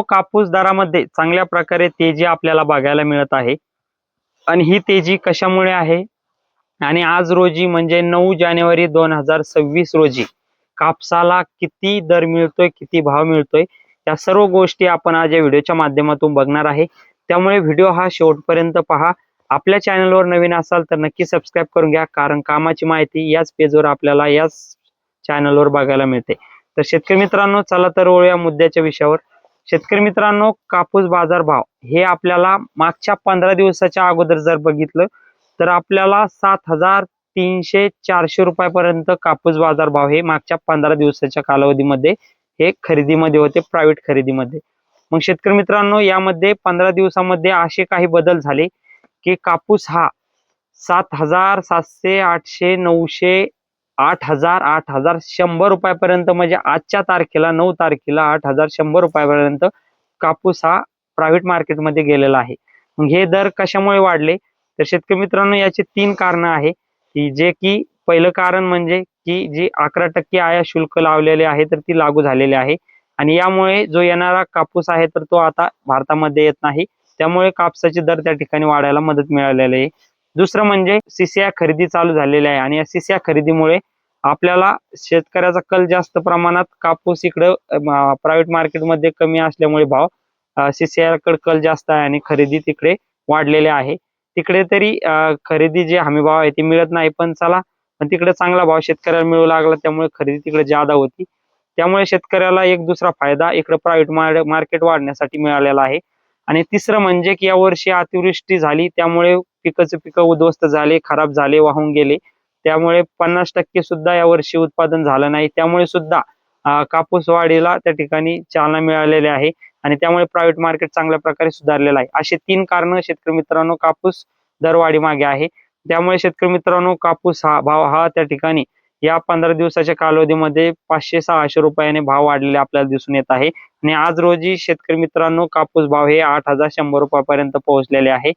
कापूस दरामध्ये चांगल्या प्रकारे तेजी आपल्याला बघायला मिळत आहे आणि ही तेजी कशामुळे आहे आणि आज रोजी म्हणजे 9 जानेवारी 2026 रोजी कापसाला किती दर मिळतोय, किती भाव मिळतोय, या सर्व गोष्टी आपण आज या व्हिडिओच्या माध्यमातून बघणार आहे। त्यामुळे व्हिडिओ हा शेवटपर्यंत पहा। आपल्या चॅनलवर नवीन असाल तर नक्की सबस्क्राइब करून घ्या, कारण कामाची माहिती याच पेजवर आपल्याला याच चॅनलवर बघायला मिळते। तर शेतकरी मित्रांनो, चला तर वळूया मुद्द्याच्या विषयावर। शेतकरी मित्रांनो, कापूस बाजार भाव हे आपल्याला मागच्या 15 दिवसाच्या अगोदर जर बघितलं तर आपल्याला 7,300-400 रुपयापर्यंत कापूस बाजार भाव हे मागच्या 15 दिवसाच्या कालावधीमध्ये हे खरेदीमध्ये होते, प्रायव्हेट खरेदीमध्ये। मग शेतकरी मित्रांनो, यामध्ये 15 दिवसामध्ये असे काही बदल झाले की कापूस हा 7,000, 700, 800, 900, 8,000, 8,100 रुपयापर्यंत, म्हणजे आजच्या तारखेला 9 तारखेला 8,100 रुपयापर्यंत कापूस हा प्रायव्हेट मार्केटमध्ये गेलेला आहे। मग हे दर कशामुळे वाढले तर शेतकरी मित्रांनो, याचे 3 कारण आहे की जे की पहिलं कारण म्हणजे की जी 11% आयात शुल्क लावलेले आहे तर ती लागू झालेली आहे आणि यामुळे जो येणारा कापूस आहे तर तो आता भारतामध्ये येत नाही, त्यामुळे कापसाचे दर त्या ठिकाणी वाढायला मदत मिळालेली आहे। दुसरं म्हणजे सीसीआय खरेदी चालू झालेली आहे आणि या सीसीआय खरेदीमुळे आपल्याला शेतकऱ्याचा कल जास्त प्रमाणात कापूस इकडे प्रायव्हेट मार्केटमध्ये कमी असल्यामुळे भाव सीसीआय कडे कल जास्त आहे आणि खरेदी तिकडे वाढलेले आहे। तिकडे तरी खरेदी जे हमी भाव आहे ते मिळत नाही, पण चला पण तिकडे चांगला भाव शेतकऱ्याला मिळू लागला, त्यामुळे खरेदी तिकडे ज्यादा होती, त्यामुळे शेतकऱ्याला एक दुसरा फायदा इकडे प्रायव्हेट मार्केट वाढण्यासाठी मिळालेला आहे। आणि तिसरं म्हणजे की यावर्षी अतिवृष्टी झाली, त्यामुळे पिकं उद्ध्वस्त झाले, खराब झाले, वाहून गेले, त्यामुळे 50% सुद्धा यावर्षी उत्पादन झालं नाही, त्यामुळे सुद्धा कापूस वाढीला त्या ठिकाणी चालना मिळालेली आहे आणि त्यामुळे प्रायव्हेट मार्केट चांगल्या प्रकारे सुधारलेलं आहे। असे 3 कारण शेतकरी मित्रांनो कापूस दरवाढी मागे आहे। त्यामुळे शेतकरी मित्रांनो, कापूस हा भाव हा त्या ठिकाणी या 15 दिवसाच्या कालावधीमध्ये 500-600 रुपयाने भाव वाढलेले आपल्याला दिसून येत आहे आणि आज रोजी शेतकरी मित्रांनो कापूस भाव हे 8,100 रुपयापर्यंत पोहोचलेले आहे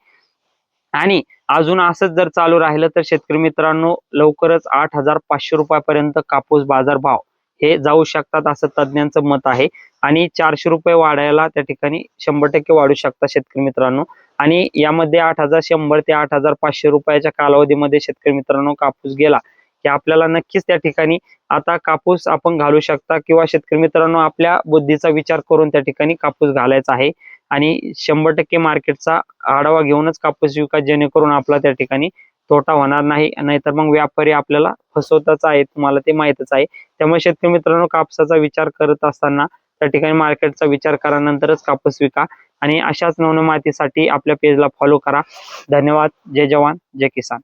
आणि अजून असंच जर चालू राहिलं तर शेतकरी मित्रांनो लवकरच 8,500 रुपयापर्यंत कापूस बाजार भाव हे जाऊ शकतात असं तज्ञांचं मत आहे आणि 400 रुपये वाढायला त्या ठिकाणी 100% वाढू शकतात शेतकरी मित्रांनो। आणि यामध्ये 8,100 ते 8,500 रुपयाच्या कालावधीमध्ये शेतकरी मित्रांनो कापूस गेला की आपल्याला नक्कीच त्या ठिकाणी आता कापूस आपण घालू शकता किंवा शेतकरी मित्रांनो आपल्या बुद्धीचा विचार करून त्या ठिकाणी कापूस घालायचा आहे आणि 100% मार्केटचा आढावा घेऊनच कापूस विका, जेणेकरून आपला त्या ठिकाणी तोटा होणार नाही, नाहीतर मग व्यापारी आपल्याला फसवताच आहे, तुम्हाला ते माहीतच आहे। त्यामुळे शेतकरी मित्रांनो कापसाचा विचार करत असताना त्या ठिकाणी मार्केटचा विचार करा, नंतरच कापूस विका आणि अशाच नवनवीन माहितीसाठी आपल्या पेजला फॉलो करा। धन्यवाद। जय जवान जय किसान।